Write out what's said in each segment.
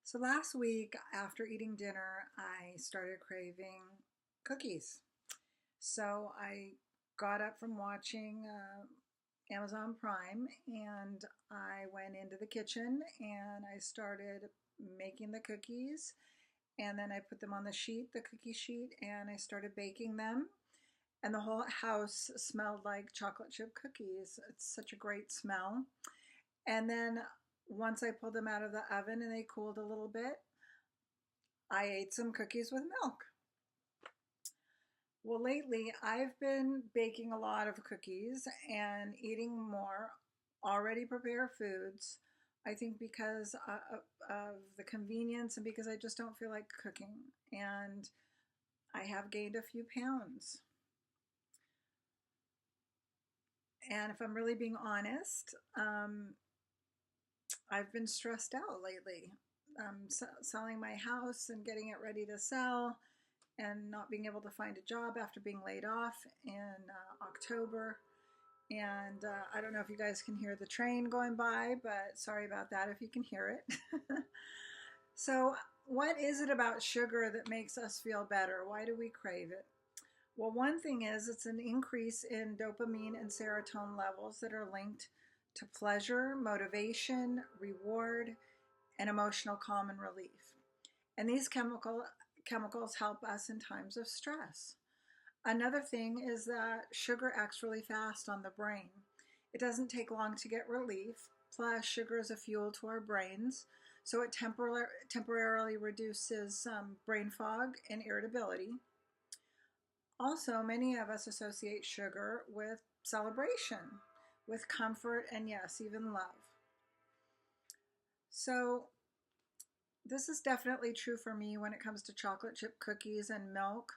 So last week, after eating dinner, I started craving cookies. So I got up from watching Amazon Prime and I went into the kitchen and I started making the cookies. And then I put them on the cookie sheet, and I started baking them. And the whole house smelled like chocolate chip cookies. It's such a great smell. And then once I pulled them out of the oven and they cooled a little bit, I ate some cookies with milk. Well, lately I've been baking a lot of cookies and eating more already prepared foods. I think because of the convenience and because I just don't feel like cooking. And I have gained a few pounds. And if I'm really being honest, I've been stressed out lately. Selling my house and getting it ready to sell, and not being able to find a job after being laid off in October. And I don't know if you guys can hear the train going by, but sorry about that if you can hear it. So, what is it about sugar that makes us feel better? Why do we crave it? Well, one thing is it's an increase in dopamine and serotonin levels that are linked to pleasure, motivation, reward, and emotional calm and relief. And these chemicals help us in times of stress. Another thing is that sugar acts really fast on the brain. It doesn't take long to get relief. Plus, sugar is a fuel to our brains, so it temporarily reduces brain fog and irritability. Also, many of us associate sugar with celebration, with comfort, and yes, even love. So, this is definitely true for me when it comes to chocolate chip cookies and milk.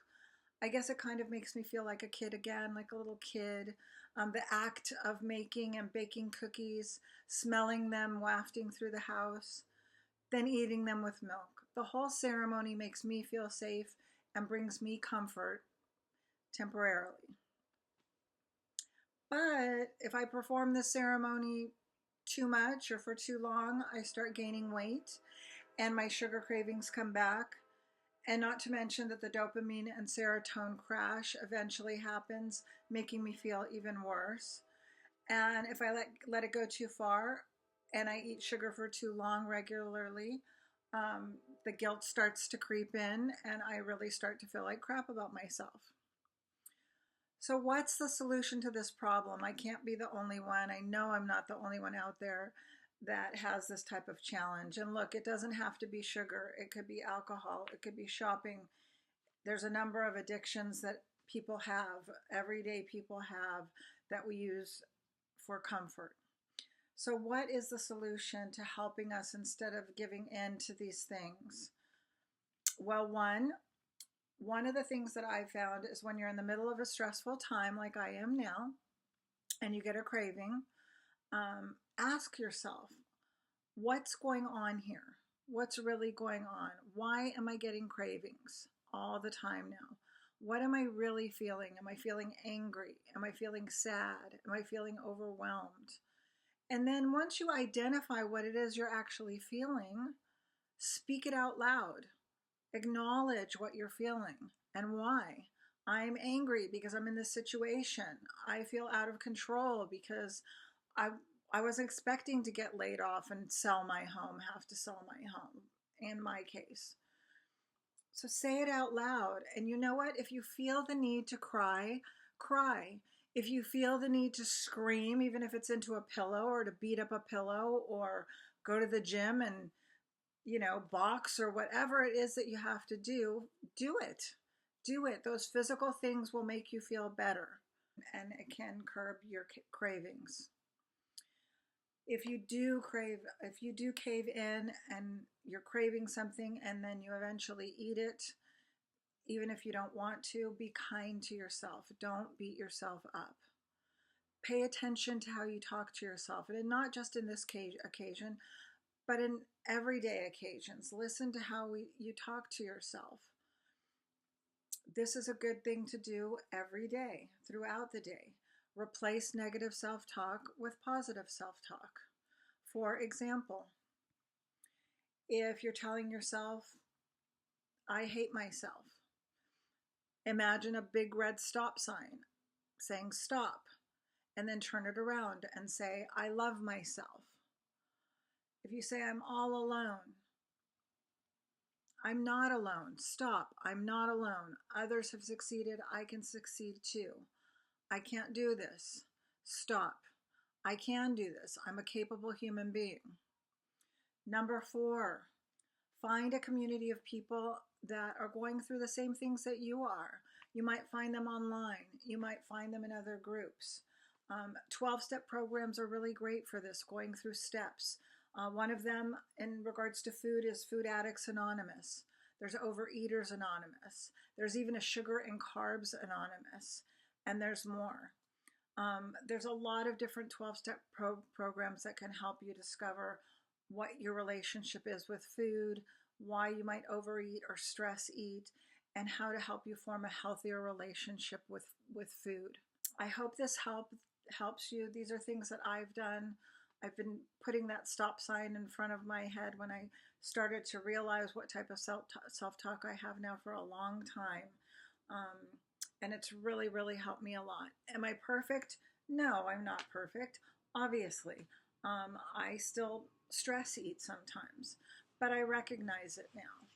I guess it kind of makes me feel like a kid again, like a little kid. The act of making and baking cookies, smelling them wafting through the house, then eating them with milk. The whole ceremony makes me feel safe and brings me comfort temporarily. But if I perform this ceremony too much or for too long, I start gaining weight and my sugar cravings come back. And not to mention that the dopamine and serotonin crash eventually happens, making me feel even worse. And if I let it go too far and I eat sugar for too long regularly, the guilt starts to creep in and I really start to feel like crap about myself. So, what's the solution to this problem? I can't be the only one. I know I'm not the only one out there that has this type of challenge. And look, it doesn't have to be sugar, it could be alcohol, it could be shopping. There's a number of addictions that people have, everyday people have, that we use for comfort. So, what is the solution to helping us instead of giving in to these things? Well, one of the things that I found is when you're in the middle of a stressful time, like I am now, and you get a craving, ask yourself, what's going on here? What's really going on? Why am I getting cravings all the time now? What am I really feeling? Am I feeling angry? Am I feeling sad? Am I feeling overwhelmed? And then once you identify what it is you're actually feeling, speak it out loud. Acknowledge what you're feeling and why. I'm angry because I'm in this situation. I feel out of control because I I was expecting to get laid off and sell my home, have to sell my home in my case. So say it out loud. And you know what? If you feel the need to cry, cry. If you feel the need to scream, even if it's into a pillow or to beat up a pillow or go to the gym and, box or whatever it is that you have to do, do it. Do it. Those physical things will make you feel better and it can curb your cravings. If you do cave in and you're craving something and then you eventually eat it, even if you don't want to, be kind to yourself. Don't beat yourself up. Pay attention to how you talk to yourself, and not just in this occasion, but in everyday occasions. Listen to how you talk to yourself. This is a good thing to do every day, throughout the day. Replace negative self-talk with positive self-talk. For example, If you're telling yourself, I hate myself, imagine a big red stop sign saying stop, and then turn it around and say, I love myself. If you say, I'm all alone, I'm not alone. Stop. I'm not alone. Others have succeeded. I can succeed too. I can't do this. Stop. I can do this. I'm a capable human being. Number 4, find a community of people that are going through the same things that you are. You might find them online. You might find them in other groups. 12-step programs are really great for this, going through steps. One of them in regards to food is Food Addicts Anonymous. There's Overeaters Anonymous. There's even a Sugar and Carbs Anonymous, and there's more. There's a lot of different 12-step programs that can help you discover what your relationship is with food, why you might overeat or stress eat, and how to help you form a healthier relationship with food. I hope this helps you. These are things that I've done. I've been putting that stop sign in front of my head when I started to realize what type of self-talk I have now for a long time. And it's really, really helped me a lot. Am I perfect? No, I'm not perfect, obviously. I still stress eat sometimes, but I recognize it now.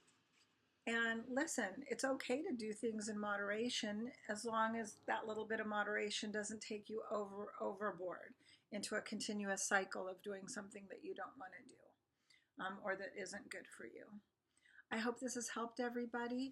And listen, it's okay to do things in moderation as long as that little bit of moderation doesn't take you overboard into a continuous cycle of doing something that you don't want to do or that isn't good for you. I hope this has helped everybody.